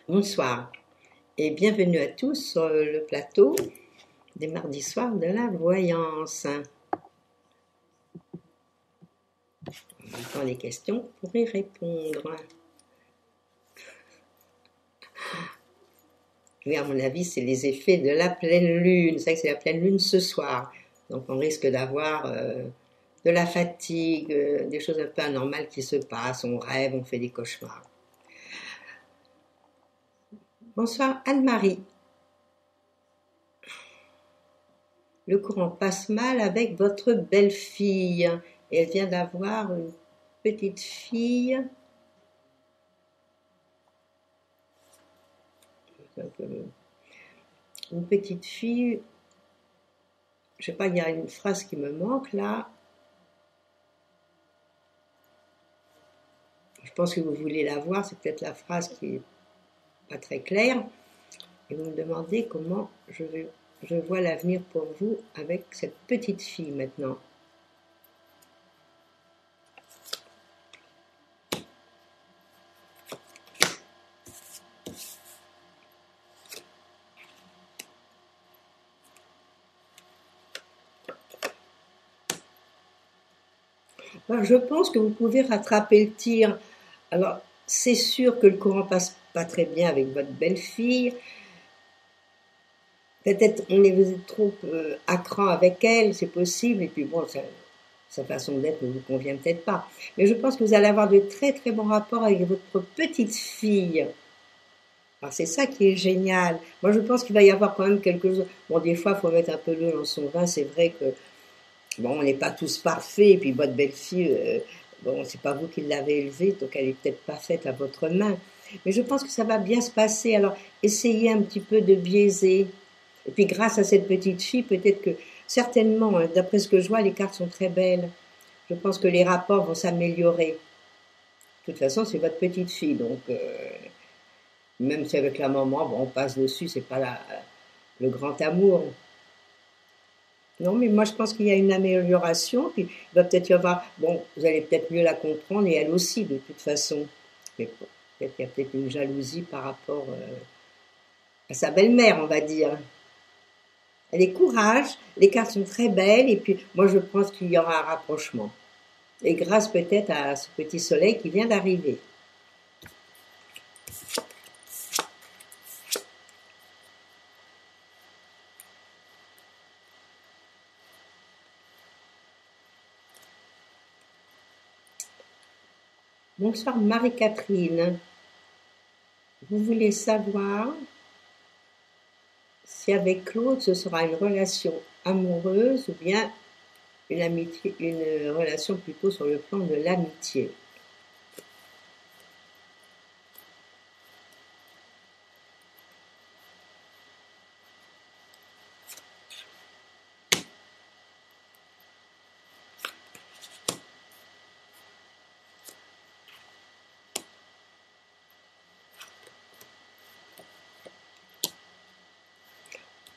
Bonsoir et bienvenue à tous sur le plateau des mardis soirs de la voyance. On prend des questions pour y répondre. Oui, à mon avis, c'est les effets de la pleine lune. C'est vrai que c'est la pleine lune ce soir. Donc on risque d'avoir de la fatigue, des choses un peu anormales qui se passent. On rêve, on fait des cauchemars. Bonsoir Anne-Marie. Le courant passe mal avec votre belle-fille. Et elle vient d'avoir une petite fille. Une petite fille. Je sais pas, il y a une phrase qui me manque là. Je pense que vous voulez la voir, c'est peut-être la phrase qui est pas très claire. Et vous me demandez comment je vois l'avenir pour vous avec cette petite fille maintenant. Alors, je pense que vous pouvez rattraper le tir. Alors, c'est sûr que le courant passe pas très bien avec votre belle-fille. Peut-être vous êtes trop à cran avec elle, c'est possible. Et puis bon, sa façon d'être ne vous convient peut-être pas. Mais je pense que vous allez avoir de très très bons rapports avec votre petite fille. Alors c'est ça qui est génial. Moi je pense qu'il va y avoir quand même quelque chose. Bon, des fois il faut mettre un peu d'eau dans son vin. C'est vrai que bon, on n'est pas tous parfaits. Et puis votre belle-fille, bon, c'est pas vous qui l'avez élevée, donc elle est peut-être pas faite à votre main. Mais je pense que ça va bien se passer. Alors essayez un petit peu de biaiser. Et puis grâce à cette petite fille, peut-être que certainement, hein, d'après ce que je vois, les cartes sont très belles. Je pense que les rapports vont s'améliorer. De toute façon, c'est votre petite fille, donc même si avec la maman, bon, on passe dessus, c'est pas le grand amour. Non, mais moi je pense qu'il y a une amélioration, puis il va peut-être y avoir, bon, vous allez peut-être mieux la comprendre, et elle aussi, de toute façon. Mais bon, peut-être qu'il y a peut-être une jalousie par rapport à sa belle-mère, on va dire. Elle est courage, les cartes sont très belles, et puis moi je pense qu'il y aura un rapprochement. Et grâce peut-être à ce petit soleil qui vient d'arriver. Bonsoir Marie-Catherine. Vous voulez savoir si avec Claude ce sera une relation amoureuse ou bien une amitié, une relation plutôt sur le plan de l'amitié.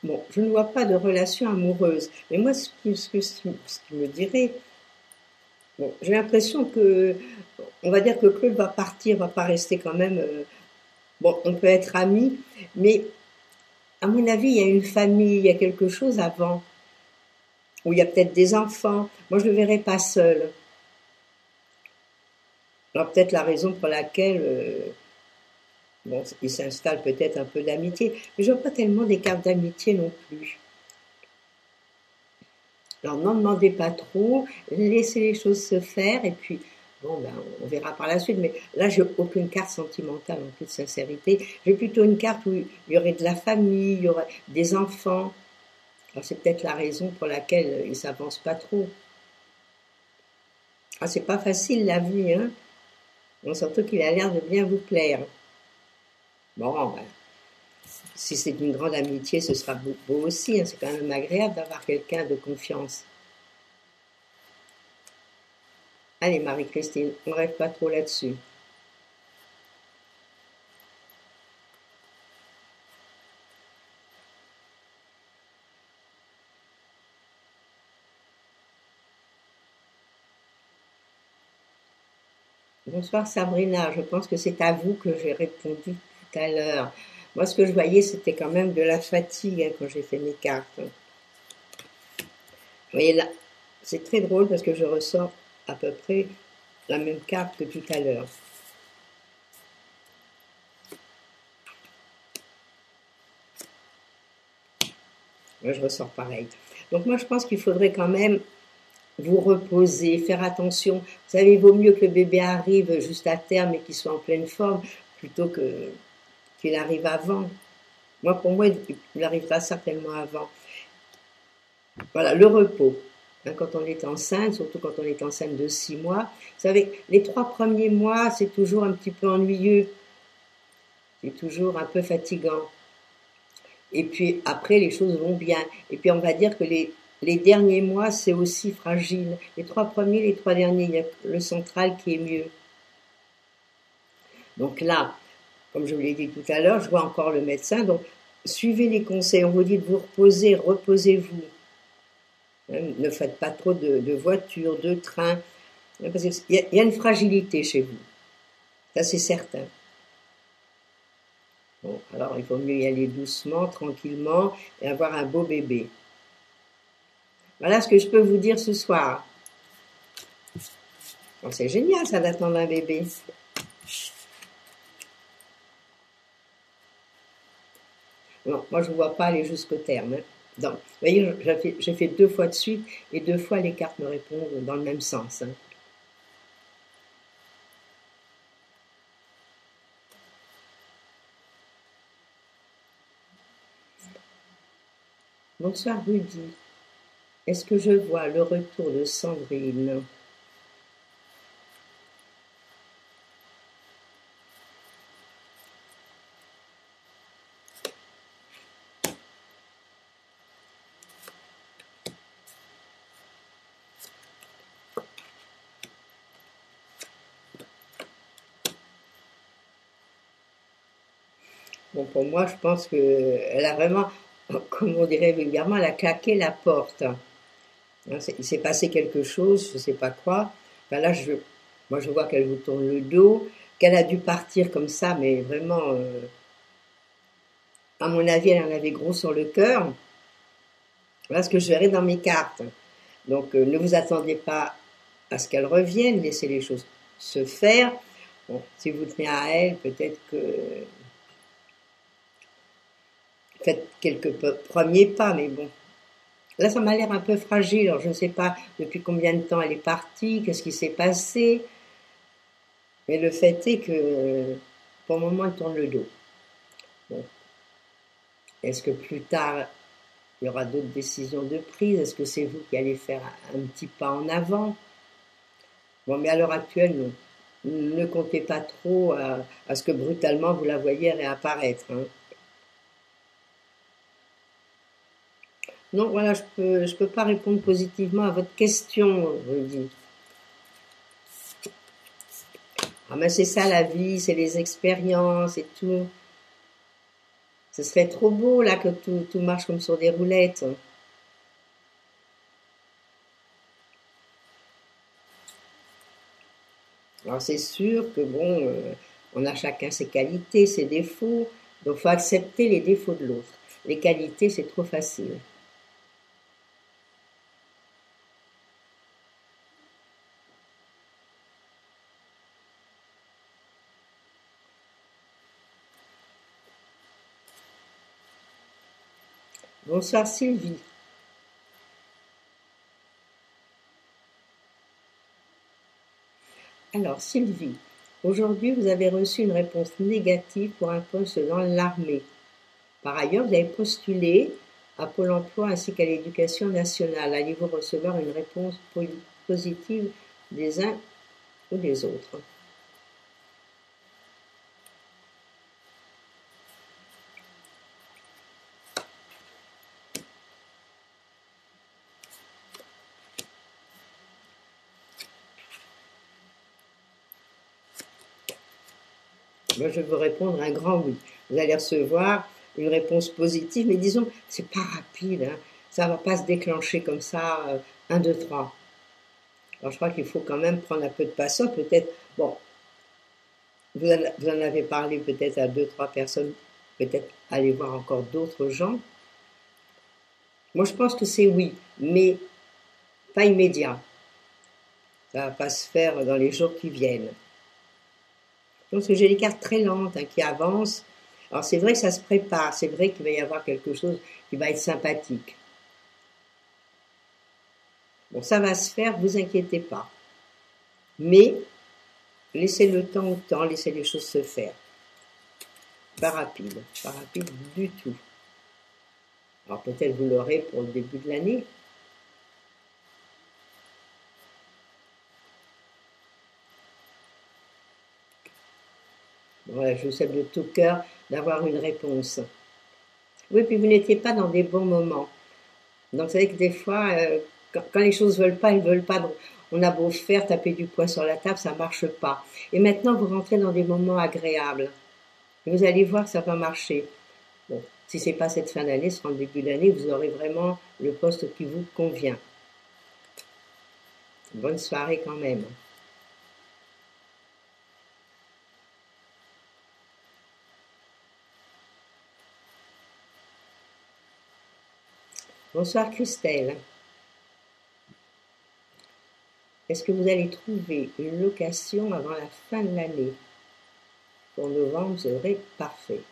Bon, je ne vois pas de relation amoureuse, mais moi ce qui me dirait, bon, j'ai l'impression que, on va dire que Claude va partir, va pas rester quand même. Bon, on peut être amis, mais à mon avis, il y a une famille, il y a quelque chose avant, où il y a peut-être des enfants. Moi, je ne le verrais pas seul. Alors peut-être la raison pour laquelle bon, il s'installe peut-être un peu d'amitié, mais je vois pas tellement des cartes d'amitié non plus. Alors n'en demandez pas trop, laissez les choses se faire, et puis bon, ben, on verra par la suite. Mais là, j'ai aucune carte sentimentale en toute sincérité. J'ai plutôt une carte où il y aurait de la famille, il y aurait des enfants. Alors c'est peut-être la raison pour laquelle il s'avance pas trop. Ah, c'est pas facile la vie, hein. Bon, surtout qu'il a l'air de bien vous plaire. Bon, ben, si c'est une grande amitié, ce sera beau aussi, hein. C'est quand même agréable d'avoir quelqu'un de confiance. Allez, Marie-Christine, on rêve pas trop là-dessus. Bonsoir Sabrina, je pense que c'est à vous que j'ai répondu tout à l'heure. Moi, ce que je voyais, c'était quand même de la fatigue hein, quand j'ai fait mes cartes. Vous voyez là, c'est très drôle parce que je ressors à peu près la même carte que tout à l'heure. Moi, je ressors pareil. Donc moi, je pense qu'il faudrait quand même vous reposer, faire attention. Vous savez, il vaut mieux que le bébé arrive juste à terme et qu'il soit en pleine forme plutôt que qu'il arrive avant. Moi, pour moi, il arrivera certainement avant. Voilà, le repos. Hein, quand on est enceinte, surtout quand on est enceinte de 6 mois, vous savez, les 3 premiers mois, c'est toujours un petit peu ennuyeux. C'est toujours un peu fatigant. Et puis après, les choses vont bien. Et puis on va dire que les derniers mois, c'est aussi fragile. Les 3 premiers, les 3 derniers, il y a le central qui est mieux. Donc là, comme je vous l'ai dit tout à l'heure, je vois encore le médecin. Donc suivez les conseils. On vous dit de vous reposer, reposez-vous. Hein, ne faites pas trop de voitures, de trains. Hein, parce qu'il y a une fragilité chez vous. Ça, c'est certain. Bon, alors il vaut mieux y aller doucement, tranquillement et avoir un beau bébé. Voilà ce que je peux vous dire ce soir. Bon, c'est génial ça d'attendre un bébé. Non, moi je ne vois pas aller jusqu'au terme. Hein. Donc, vous voyez, j'ai fait 2 fois de suite et 2 fois les cartes me répondent dans le même sens. Hein. Bonsoir Rudy. Est-ce que je vois le retour de Sandrine? Bon, pour moi, je pense qu'elle a vraiment, comme on dirait vulgairement, elle a claqué la porte. Hein, il s'est passé quelque chose, je ne sais pas quoi. Ben là, moi, je vois qu'elle vous tourne le dos, qu'elle a dû partir comme ça, mais vraiment, à mon avis, elle en avait gros sur le cœur. Voilà ce que je verrai dans mes cartes. Donc, ne vous attendez pas à ce qu'elle revienne, laissez les choses se faire. Bon, si vous tenez à elle, peut-être que faites quelques premiers pas, mais bon. Là, ça m'a l'air un peu fragile. Alors, je ne sais pas depuis combien de temps elle est partie, qu'est-ce qui s'est passé. Mais le fait est que, pour le moment, elle tourne le dos. Bon. Est-ce que plus tard, il y aura d'autres décisions de prise? Est-ce que c'est vous qui allez faire un petit pas en avant? Bon, mais à l'heure actuelle, non. Ne comptez pas trop à ce que brutalement vous la voyez réapparaître. Hein. Non, voilà, je peux pas répondre positivement à votre question, Rudy. Ah, mais c'est ça la vie, c'est les expériences et tout. Ce serait trop beau là que tout marche comme sur des roulettes. Alors c'est sûr que bon, on a chacun ses qualités, ses défauts, donc faut accepter les défauts de l'autre. Les qualités, c'est trop facile. Bonsoir Sylvie. Alors Sylvie, aujourd'hui vous avez reçu une réponse négative pour un poste dans l'armée. Par ailleurs, vous avez postulé à Pôle emploi ainsi qu'à l'Éducation nationale. Allez-vous recevoir une réponse positive des uns ou des autres? Moi, je vais vous répondre un grand oui. Vous allez recevoir une réponse positive, mais disons, c'est pas rapide. Hein. Ça ne va pas se déclencher comme ça, 1, 2, 3. Alors, je crois qu'il faut quand même prendre un peu de patience. Peut-être, bon, vous en avez parlé peut-être à 2, 3 personnes, peut-être aller voir encore d'autres gens. Moi, je pense que c'est oui, mais pas immédiat. Ça va pas se faire dans les jours qui viennent. Je pense que j'ai des cartes très lentes qui avancent. Alors c'est vrai que ça se prépare, c'est vrai qu'il va y avoir quelque chose qui va être sympathique. Bon, ça va se faire, vous inquiétez pas. Mais laissez le temps au temps, laissez les choses se faire. Pas rapide du tout. Alors peut-être vous l'aurez pour le début de l'année. Voilà, je vous souhaite de tout cœur d'avoir une réponse. Oui, puis vous n'étiez pas dans des bons moments. Donc, vous savez que des fois, quand les choses veulent pas, elles veulent pas. Donc, on a beau faire, taper du poing sur la table, ça marche pas. Et maintenant, vous rentrez dans des moments agréables. Et vous allez voir que ça va marcher. Bon, si c'est pas cette fin d'année, ce sera le début d'année, vous aurez vraiment le poste qui vous convient. Bonne soirée quand même. Bonsoir Christelle. Est-ce que vous allez trouver une location avant la fin de l'année? Pour novembre, ce serait parfait.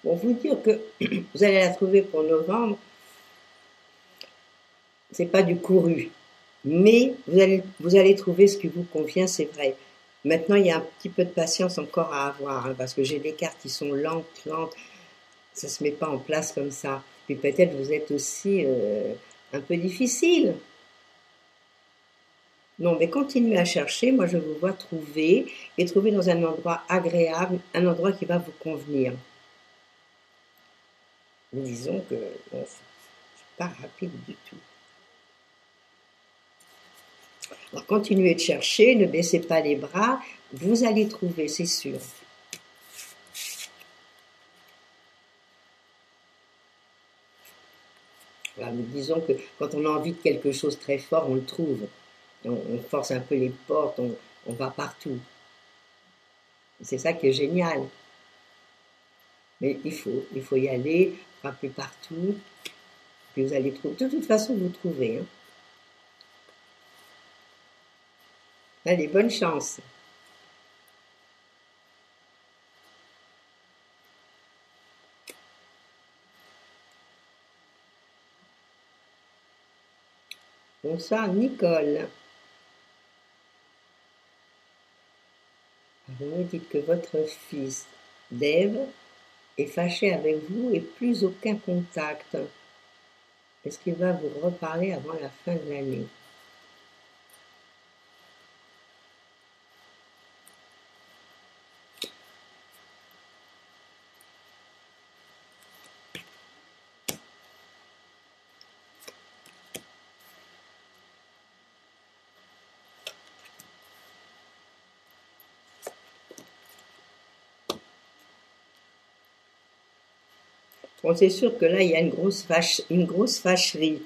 Bon, vous dire que vous allez la trouver pour novembre, c'est pas du couru. Mais vous allez trouver ce qui vous convient, c'est vrai. Maintenant, il y a un petit peu de patience encore à avoir, parce que j'ai des cartes qui sont lentes, ça se met pas en place comme ça. Puis peut-être vous êtes aussi un peu difficile. Non, mais continuez à chercher. Moi, je vous vois trouver et trouver dans un endroit agréable, un endroit qui va vous convenir. Mais disons que bon, c'est pas rapide du tout. Alors, continuez de chercher, ne baissez pas les bras, vous allez trouver, c'est sûr. Voilà, nous disons que quand on a envie de quelque chose de très fort, on le trouve. On force un peu les portes, on va partout. C'est ça qui est génial. Mais il faut y aller, frapper partout, puis vous allez trouver. De toute façon, vous trouvez. Hein. Allez, bonne chance. Bonsoir, Nicole. Vous me dites que votre fils, Dave, est fâché avec vous et plus aucun contact. Est-ce qu'il va vous reparler avant la fin de l'année? Bon, c'est sûr que là, il y a une grosse fâcherie.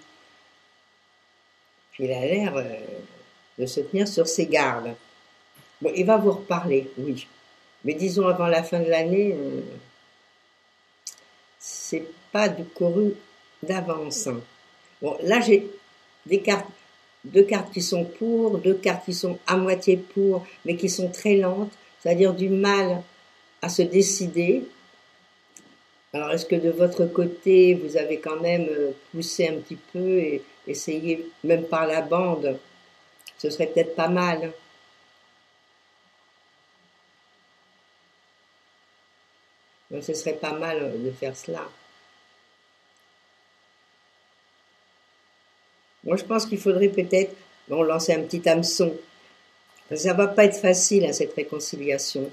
Puis il a l'air de se tenir sur ses gardes. Bon, il va vous reparler, oui. Mais disons avant la fin de l'année, c'est pas du couru d'avance. Hein. Bon, là j'ai des cartes, 2 cartes qui sont pour, 2 cartes qui sont à moitié pour, mais qui sont très lentes, c'est-à-dire du mal à se décider. Alors est-ce que de votre côté, vous avez quand même poussé un petit peu et essayé, même par la bande, ce serait peut-être pas mal. Donc, ce serait pas mal de faire cela. Moi, je pense qu'il faudrait peut-être lancer un petit hameçon. Ça va pas être facile, hein, cette réconciliation.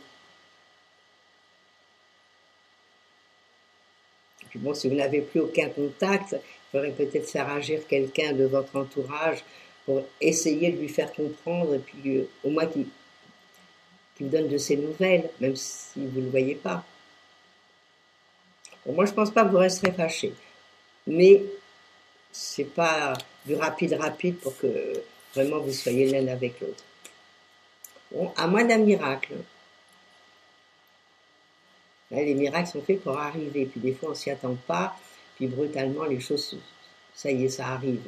Bon, si vous n'avez plus aucun contact, il faudrait peut-être faire agir quelqu'un de votre entourage pour essayer de lui faire comprendre, et puis au moins qu'il vous donne de ses nouvelles, même si vous ne le voyez pas. Bon, moi, je ne pense pas que vous resterez fâché, mais c'est pas du rapide pour que vraiment vous soyez l'un avec l'autre. Bon, à moins d'un miracle. Là, les miracles sont faits pour arriver, puis des fois on s'y attend pas, puis brutalement les choses, ça y est, ça arrive.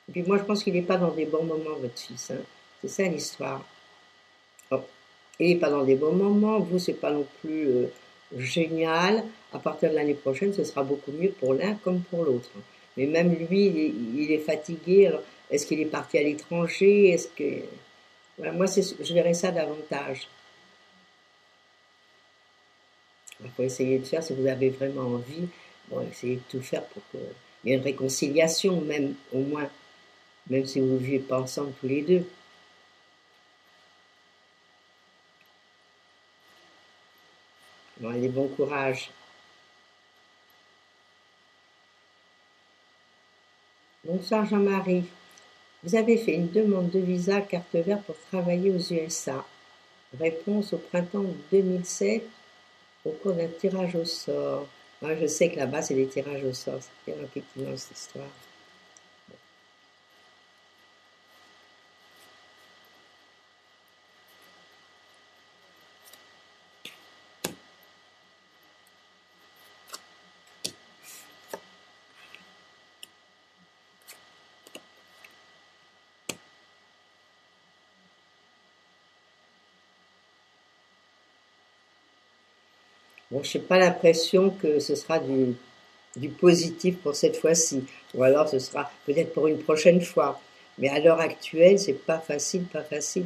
Et puis moi je pense qu'il n'est pas dans des bons moments, votre fils, hein. C'est ça l'histoire. Oh. Il n'est pas dans des bons moments, vous c'est pas non plus génial. À partir de l'année prochaine, ce sera beaucoup mieux pour l'un comme pour l'autre. Mais même lui, il est fatigué. Alors, est-ce qu'il est parti à l'étranger? Est-ce que voilà, moi je verrais ça davantage. Il faut essayer de faire, si vous avez vraiment envie, bon, essayez de tout faire pour qu'il y ait une réconciliation, même au moins, même si vous ne vivez pas ensemble tous les deux. Bon, allez, bon courage. Bonsoir Jean-Marie. Vous avez fait une demande de visa carte verte pour travailler aux USA. Réponse au printemps 2007 au cours d'un tirage au sort. Moi, je sais que là-bas, c'est des tirages au sort. C'est bien effectivement cette histoire. Bon, je n'ai pas l'impression que ce sera du positif pour cette fois-ci. Ou alors ce sera peut-être pour une prochaine fois. Mais à l'heure actuelle, c'est pas facile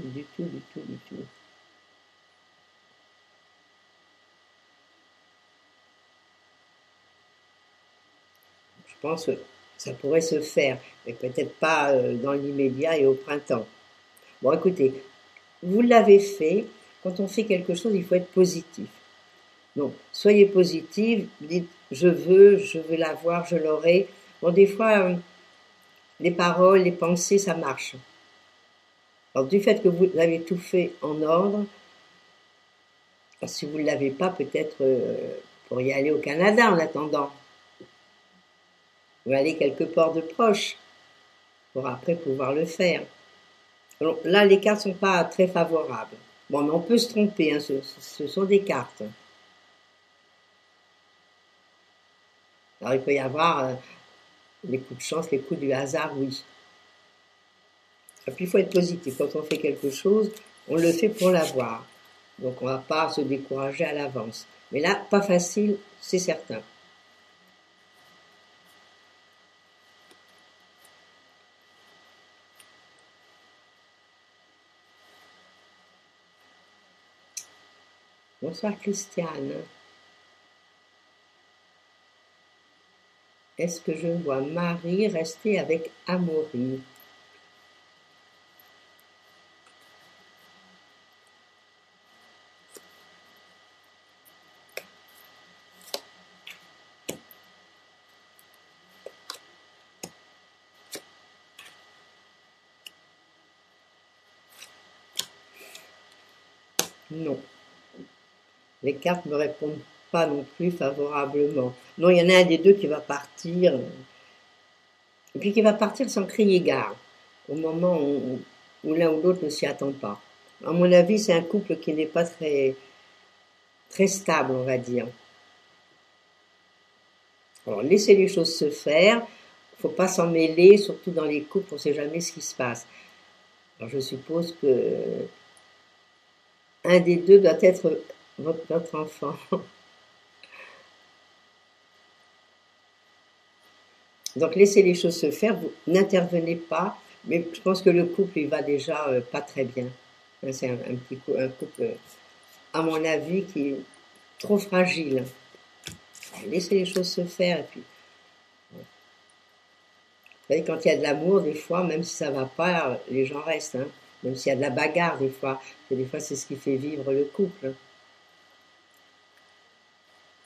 du tout, du tout, du tout. Je pense que ça pourrait se faire, mais peut-être pas dans l'immédiat et au printemps. Bon, écoutez, vous l'avez fait. Quand on fait quelque chose, il faut être positif. Donc, soyez positif, dites je veux l'avoir, je l'aurai. Bon, des fois, les paroles, les pensées, ça marche. Alors, du fait que vous avez tout fait en ordre, si vous ne l'avez pas, peut-être pour y aller au Canada en attendant, ou aller quelque part de proche, pour après pouvoir le faire. Alors, là, les cartes sont pas très favorables. Bon, mais on peut se tromper, hein, ce sont des cartes. Alors, il peut y avoir les coups de chance, les coups du hasard, oui. Et puis, il faut être positif. Quand on fait quelque chose, on le fait pour l'avoir. Donc, on ne va pas se décourager à l'avance. Mais là, pas facile, c'est certain. Bonsoir Christiane. Est-ce que je vois Marie rester avec Amaury? Non. Les cartes ne me répondent pas non plus favorablement. Non, il y en a un des deux qui va partir, et puis qui va partir sans crier gare, au moment où l'un ou l'autre ne s'y attend pas. À mon avis, c'est un couple qui n'est pas très, très stable, on va dire. Alors, laissez les choses se faire, il ne faut pas s'en mêler, surtout dans les couples, on ne sait jamais ce qui se passe. Alors, je suppose que un des deux doit être votre enfant. Donc laissez les choses se faire, vous n'intervenez pas, mais je pense que le couple il va déjà pas très bien. C'est un couple, à mon avis, qui est trop fragile. Alors, laissez les choses se faire et puis. Vous savez, quand il y a de l'amour, des fois, même si ça va pas, les gens restent, hein. Même s'il y a de la bagarre, des fois. Et des fois, c'est ce qui fait vivre le couple.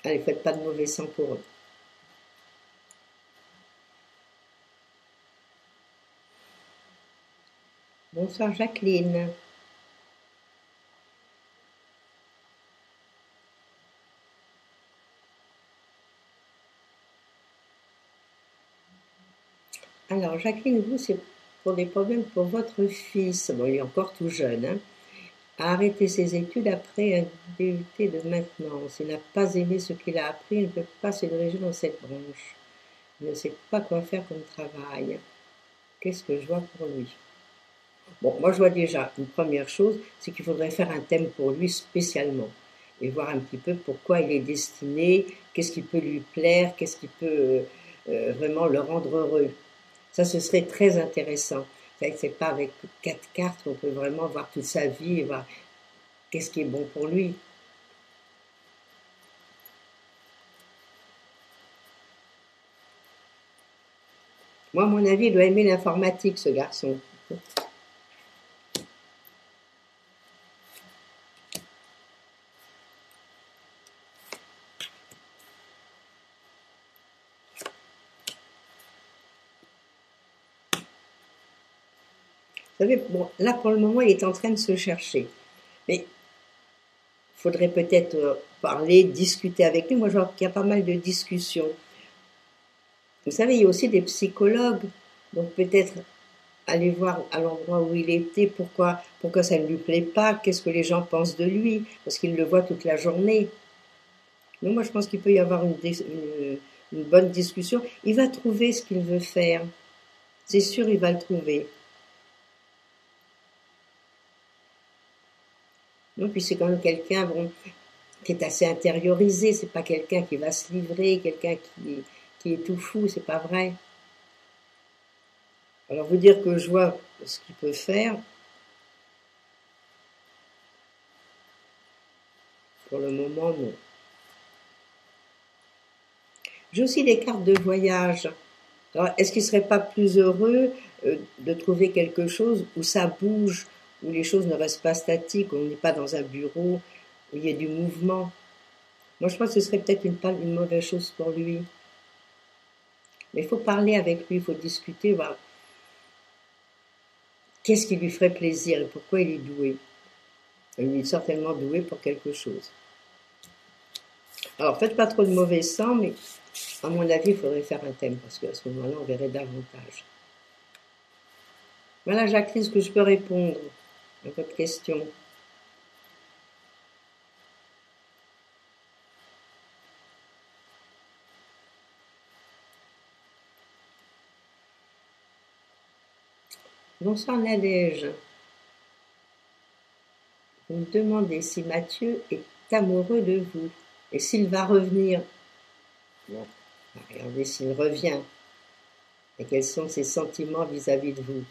Allez, faites pas de mauvais sang pour eux. Bonsoir Jacqueline. Alors Jacqueline, vous, c'est pour des problèmes pour votre fils. Bon, il est encore tout jeune, hein, a arrêté ses études après un DUT de maintenance. Il n'a pas aimé ce qu'il a appris, il ne peut pas se diriger dans cette branche. Il ne sait pas quoi faire comme travail. Qu'est-ce que je vois pour lui? Bon, moi je vois déjà une première chose, c'est qu'il faudrait faire un thème pour lui spécialement et voir un petit peu pourquoi il est destiné, qu'est-ce qui peut lui plaire, qu'est-ce qui peut vraiment le rendre heureux. Ça, ce serait très intéressant. C'est pas avec 4 cartes qu'on peut vraiment voir toute sa vie et voir qu'est-ce qui est bon pour lui. Moi, à mon avis, il doit aimer l'informatique, ce garçon. Vous savez, bon, là, pour le moment, il est en train de se chercher. Mais il faudrait peut-être parler, discuter avec lui. Moi, je vois qu'il y a pas mal de discussions. Vous savez, il y a aussi des psychologues. Donc, peut-être aller voir à l'endroit où il était, pourquoi ça ne lui plaît pas, qu'est-ce que les gens pensent de lui, parce qu'il le voit toute la journée. Donc, moi, je pense qu'il peut y avoir une bonne discussion. Il va trouver ce qu'il veut faire. C'est sûr, il va le trouver. Non, puis c'est quand même quelqu'un bon, qui est assez intériorisé. C'est pas quelqu'un qui va se livrer, quelqu'un qui est tout fou. C'est pas vrai. Alors, vous dire que je vois ce qu'il peut faire, pour le moment, non. J'ai aussi des cartes de voyage. Alors, est-ce qu'il ne serait pas plus heureux de trouver quelque chose où ça bouge, où les choses ne restent pas statiques, où on n'est pas dans un bureau, où il y a du mouvement? Moi, je pense que ce serait peut-être une mauvaise chose pour lui. Mais il faut parler avec lui, il faut discuter, voir qu'est-ce qui lui ferait plaisir et pourquoi il est doué. Il est certainement doué pour quelque chose. Alors, faites pas trop de mauvais sang, mais à mon avis, il faudrait faire un thème, parce qu'à ce moment-là, on verrait davantage. Voilà, Jacqueline, ce que je peux répondre à votre question. Bonsoir Nadège. Vous me demandez si Mathieu est amoureux de vous et s'il va revenir. Bon, regardez s'il revient et quels sont ses sentiments vis-à-vis de vous.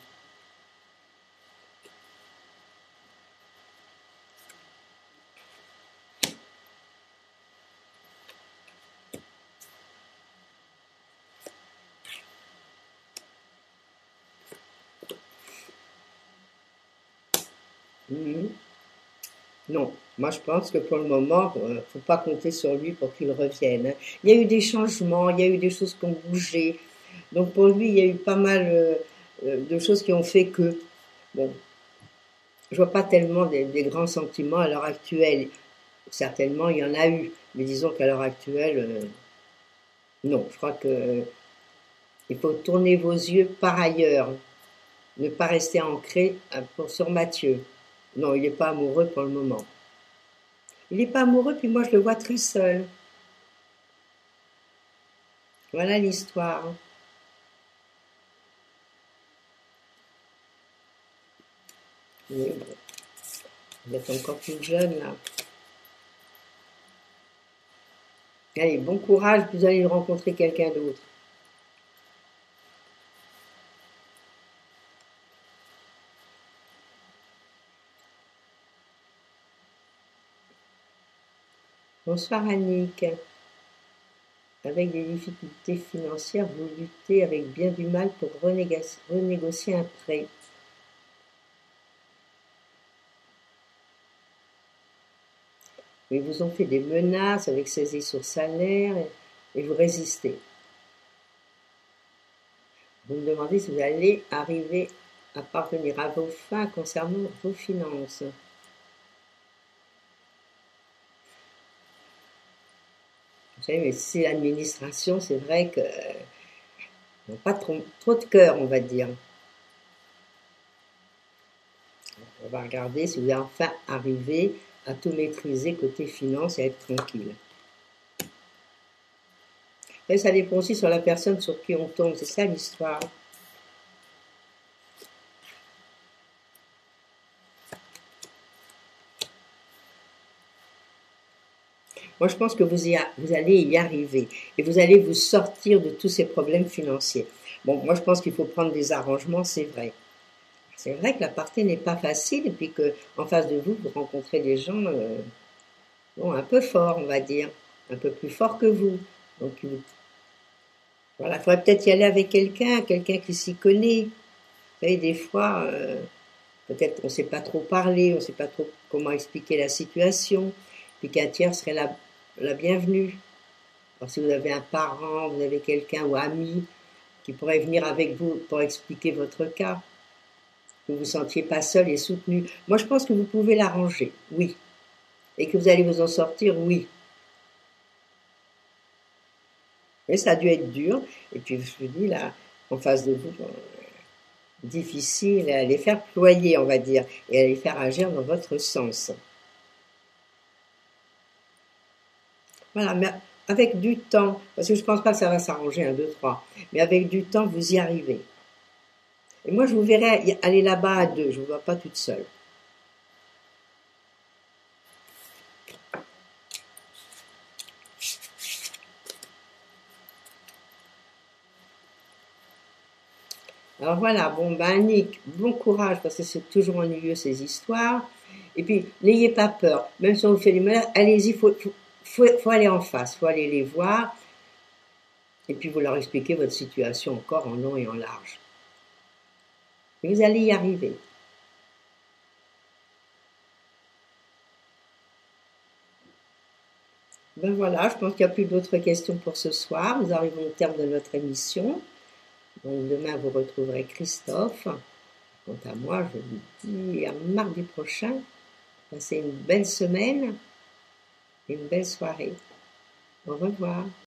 Mhm. Non, moi je pense que pour le moment, il ne faut pas compter sur lui pour qu'il revienne, hein. Il y a eu des changements, il y a eu des choses qui ont bougé. Donc pour lui, il y a eu pas mal de choses qui ont fait que, bon, je vois pas tellement des grands sentiments à l'heure actuelle. Certainement, il y en a eu, mais disons qu'à l'heure actuelle, non. Je crois que il faut tourner vos yeux par ailleurs, ne pas rester ancré sur Mathieu. Non, il n'est pas amoureux pour le moment. Il n'est pas amoureux, puis moi je le vois très seul. Voilà l'histoire. Oui, bon, vous êtes encore plus jeune là. Allez, bon courage, vous allez rencontrer quelqu'un d'autre. Bonsoir Annick. Avec des difficultés financières, vous luttez avec bien du mal pour renégocier un prêt. Ils vous ont fait des menaces avec saisie sur salaire et vous résistez. Vous me demandez si vous allez arriver à parvenir à vos fins concernant vos finances. Vous savez, mais si c'est l'administration, c'est vrai que n'ont pas trop de cœur, on va dire. On va regarder si vous allez enfin arriver à tout maîtriser côté finance et être tranquille. Et ça dépend aussi sur la personne sur qui on tombe, c'est ça l'histoire. Moi, je pense que vous allez y arriver et vous allez vous sortir de tous ces problèmes financiers. Bon, moi, je pense qu'il faut prendre des arrangements, c'est vrai. C'est vrai que la partie n'est pas facile et puis que en face de vous, vous rencontrez des gens bon, un peu forts, on va dire, un peu plus forts que vous. Donc, voilà, il faudrait peut-être y aller avec quelqu'un qui s'y connaît. Vous savez, des fois, peut-être on ne sait pas trop parler, on ne sait pas trop comment expliquer la situation, puis qu'un tiers serait la bienvenue. Alors si vous avez un parent, vous avez quelqu'un ou ami qui pourrait venir avec vous pour expliquer votre cas, que vous ne vous sentiez pas seul et soutenu. Moi, je pense que vous pouvez l'arranger, oui. Et que vous allez vous en sortir, oui. Mais ça a dû être dur. Et puis, je vous dis, là, en face de vous, difficile à les faire ployer, on va dire, et à les faire agir dans votre sens. Voilà, mais avec du temps, parce que je ne pense pas que ça va s'arranger, 1, 2, 3, mais avec du temps, vous y arrivez. Et moi, je vous verrai aller là-bas à 2, je ne vous vois pas toute seule. Alors voilà, bon, ben Annick, bon courage, parce que c'est toujours ennuyeux ces histoires. Et puis, n'ayez pas peur, même si on vous fait des malades, allez-y, faut aller en face, faut aller les voir, et puis vous leur expliquez votre situation encore en long et en large. Et vous allez y arriver. Ben voilà, je pense qu'il n'y a plus d'autres questions pour ce soir. Nous arrivons au terme de notre émission. Donc demain, vous retrouverez Christophe. Quant à moi, je vous dis à mardi prochain. Passez une belle semaine et une belle soirée. Au revoir.